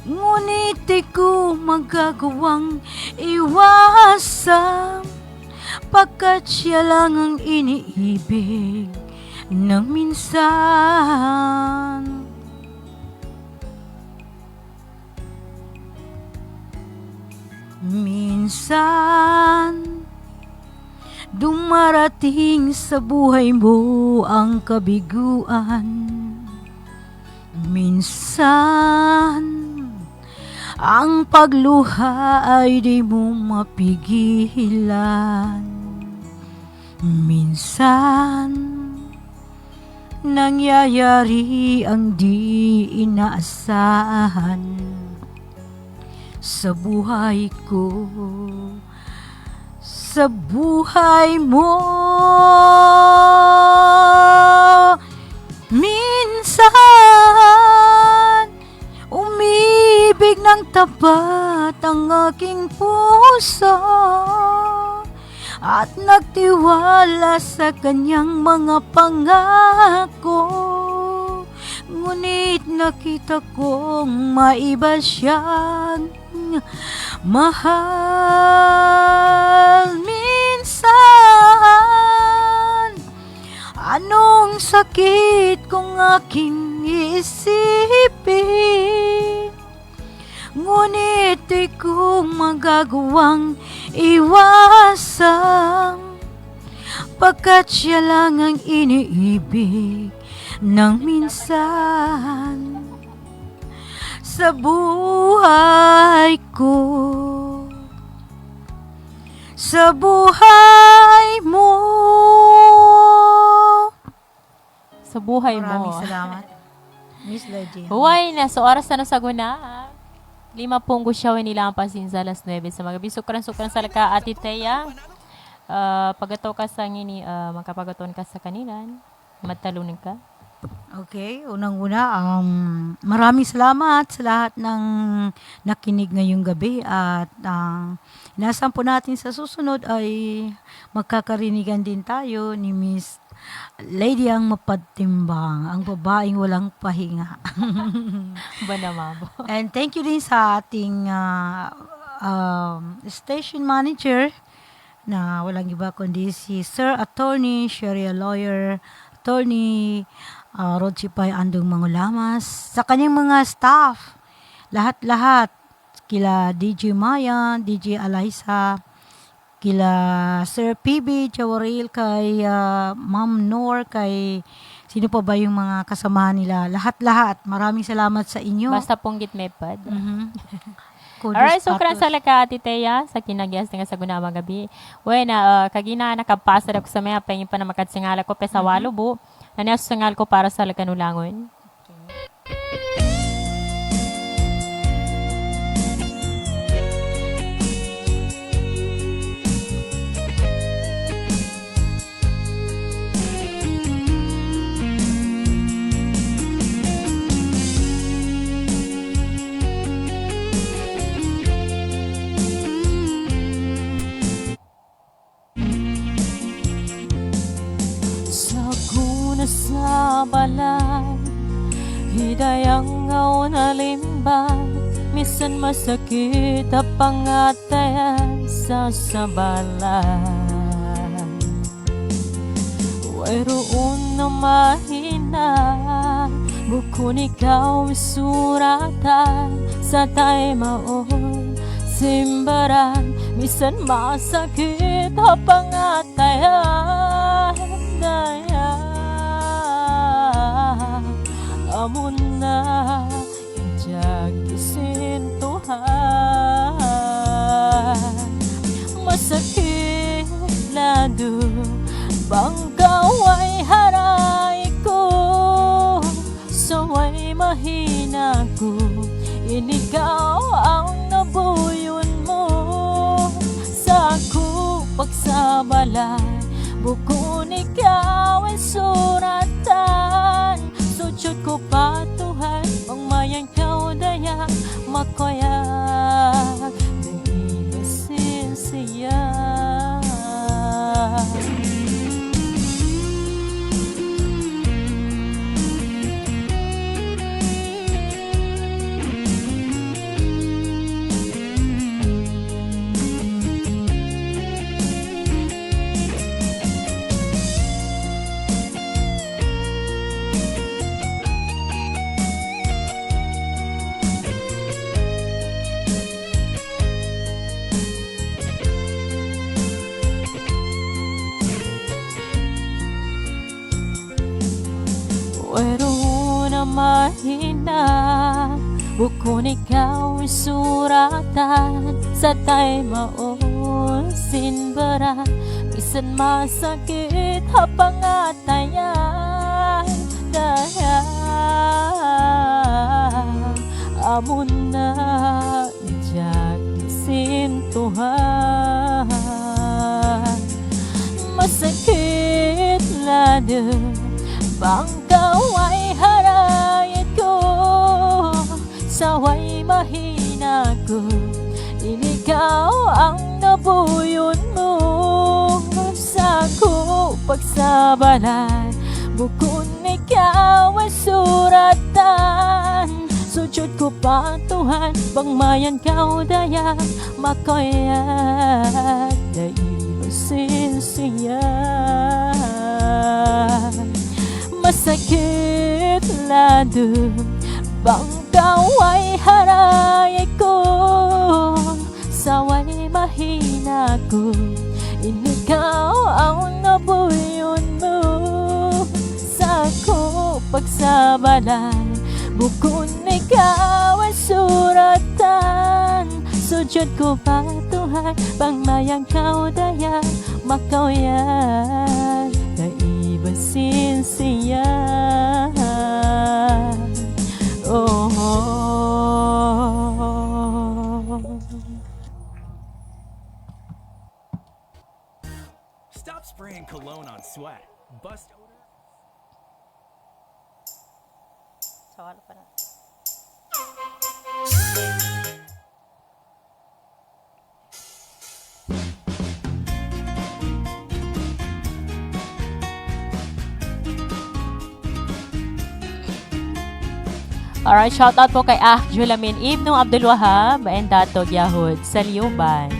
ngunit di ko magagawang iwasan, pagkat siya lang ang iniibig ng minsan. Minsan, dumarating sa buhay mo ang kabiguan. Minsan, ang pagluha ay di mo mapigilan. Minsan, nangyayari ang di inaasahan sa buhay ko, sa buhay mo. Minsan, umibig ng tapat ang aking puso at nagtiwala sa kanyang mga pangako. Ngunit nakita kong maiba siyang mahal. Minsan, anong sakit kung aking iisipin, ngunit di ko magagawang iwasan, pagkat siya lang ang iniibig ng minsan sa buhay ko, sa buhay mo. Sa buhay Maraming mo. salamat, Miss Lydia. Huway na, so oras na sa guna. 5 gusyawin nila ang pasinsa alas 9 sa mga gabi. Sukran sa laka Ate Teya. Pagato ka sa ngini, makapagaton ka sa kanilan. Matalunin ka. Okay, unang-una, maraming salamat sa lahat ng nakinig ngayong gabi at inaasam po natin sa susunod ay magkakarinigan din tayo ni Miss Lady ang Mapagtimbang, ang babaeng walang pahinga. Ba naman po? And thank you din sa ating station manager na walang iba kundi si Sir Attorney, Sharia Lawyer, Attorney Rodchipay Andong Mangulamas, sa kanyang mga staff, lahat-lahat, kila DJ Maya, DJ Alaysa, kila Sir PB Jawaril, kay Ma'am Nor, kay sino pa ba yung mga kasamahan nila, lahat-lahat, maraming salamat sa inyo. Basta ponggit mepad. Kudos Alright, sukran patos. sa laka Ate Teya sa kinagyas nga sa gunawang gabi. Uy, kagina nakapasa ako sa mga pengin pa na makatsingala ko pesa walo bu. Nanyasungal ko para sa lakanulangon. balay, hidayang ngaw na limbay, misan masakit ang pangatayan sa sabalay. Wairoon na mahina, bukun ikaw suratan sa tayo maon simbaran, misan masakit ang pangatayan. Daya amon na ijag isintuhan, masakit lado banggaw ay haray ko, saway mahina ko, inigaw ang nabuyon mo sa ako pagsabalay. Bukun ikaw ay suratan, sudyot ko patuhan, pangmayan kau daya makoyak, di basin siya. Pero na mahina, bukun ikaw suratan sa tayo maon sinbaran, bisan masakit ang pangatayan. Daya amon na ijag isintuhan, masakit lado banggaw ay harayat ko, saway mahina ko, inigaw ang nabuyon mo sa ko pagsabalay. Bukun ikaw ay suratan, sudyot ko patuhan, bangmayan kau daya makoyak, da ilusin siya. Masakit lado banggaw ay haray ko, saway mahina ko, inigaw ang nabuyon mo sa ko pagsabalay. Bukun ikaw ay suratan, sudyot ko patuhan, pangmayang kau daya makawyag, basin siya. Oh, Stop spraying cologne on sweat. Bust odor. sawala pa na. Alright, shout out po kay Julamin Ibnu Abdul Wahab and Datog Yahud sa Liuban.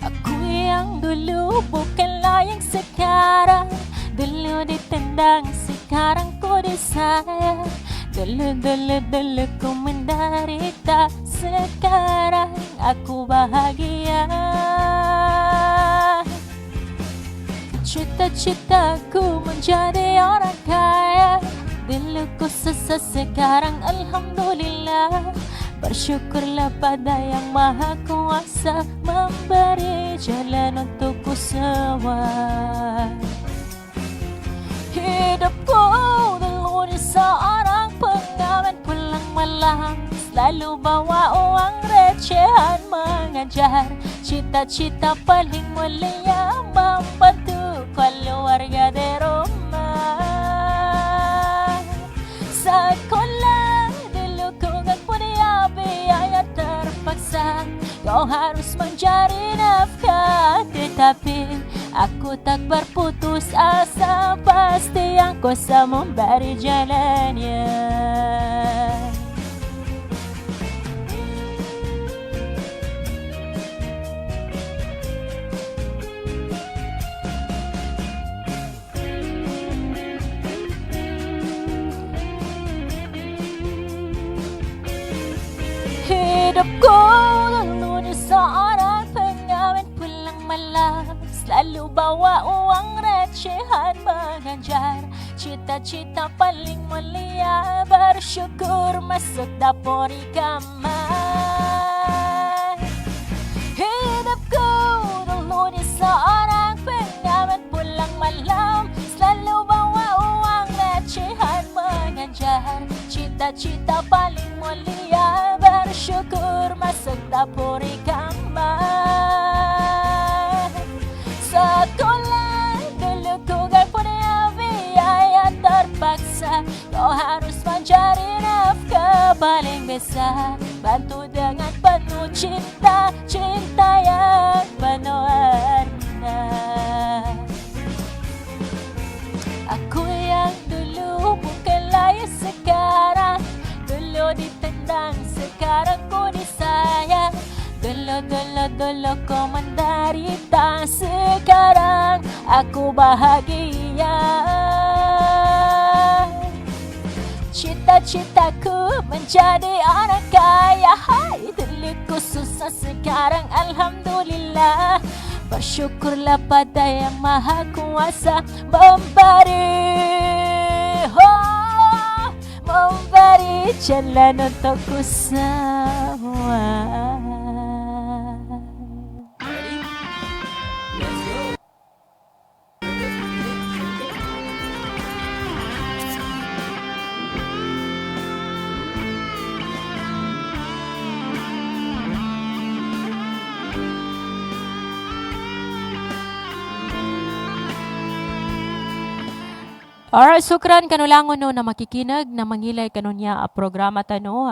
Ako'y ang dulo, bukan layang sekarang, dulo di tendang sekarang ko di saya, dulo ko menderita, sekarang aku bahagia. Cita-citaku menjadi orang kaya, dulu ku sekarang alhamdulillah. Bersyukurlah pada yang maha kuasa, memberi jalan untukku semua. Hidupku dulu di seorang pengamen pulang malam, selalu bawa uang recehan mengajar. Cita-cita paling mulia membantu keluarga di rumah. Sekolah dulu ku gak punya biaya terpaksa, kau harus mencari nafkah, tetapi Aku tak berputus asa, pasti yang kau memberi jalannya. Hidupku dulu di seorang pengawin pulang malam, selalu bawa uang recehan menganjar cita-cita paling mulia, bersyukur masuk dapur kamar. Hidupku dulu di seorang pengawin pulang malam, selalu bawa uang recehan menganjar cita-cita paling mulia, bersyukur masuk dapur kamar. Sekolah dulu ku gak punya biaya terpaksa, kau harus mencari nafkah paling besar, bantu dengan penuh cinta, cinta yang penuh arti. Aku yang dulu bukan layak sekarang, dulu ditendang sekarang ku disayang, dulu kau menderita sekarang aku bahagia. Cita-citaku menjadi orang kaya, hai dulu ku susah sekarang alhamdulillah, bersyukurlah pada yang maha kuasa memberi, memberi jalan untukku semua. Alright, sukran kanulangon no na makikinag na mangilay kanunya a programa tano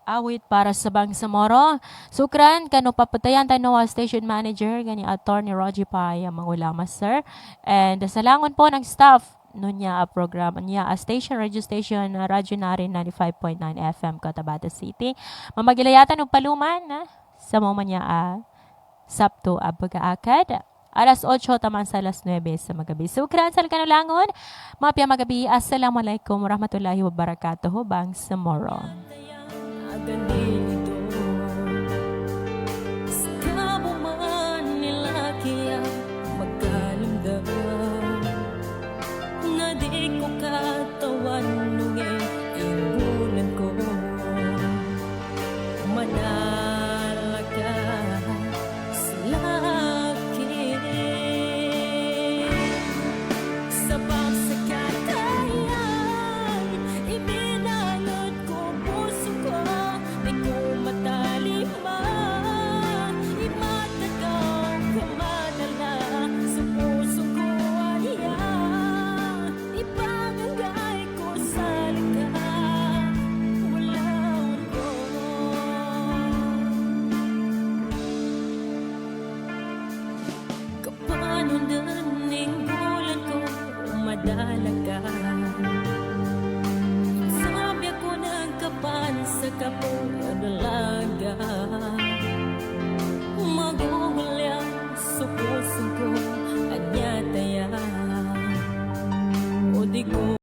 awit para sa Bangsamoro. Sukran kanu papatayan tano station manager gani Attorney Roger Paya mangulama sir. And salangon po ng staff nunya a programa niya a station radio station Radyo Nari 95.9 FM Cotabato City. Mamagilayatan og paluman sa mo man niya Sabto a pagkaakad. Alas 8 taman sa alas 9 sa magabi. Sukran sa kanulangon. Mapya magabi. Assalamualaikum warahmatullahi wabarakatuh. Bangsamoro. Kamo man nilaki ang magkalamdam na di ko katawan nungin inunan ko manalaga sa laki sa pagsakatayan ibinanod ko puso ko di ko matalima imatagaw ka manala sa puso ko aniya ipagangay ko sa lika walang ko kapano naning bulan ko madalaga sabi ako ng kapan sa kapuadalaga magugulya sa puso ko at yataya o di ko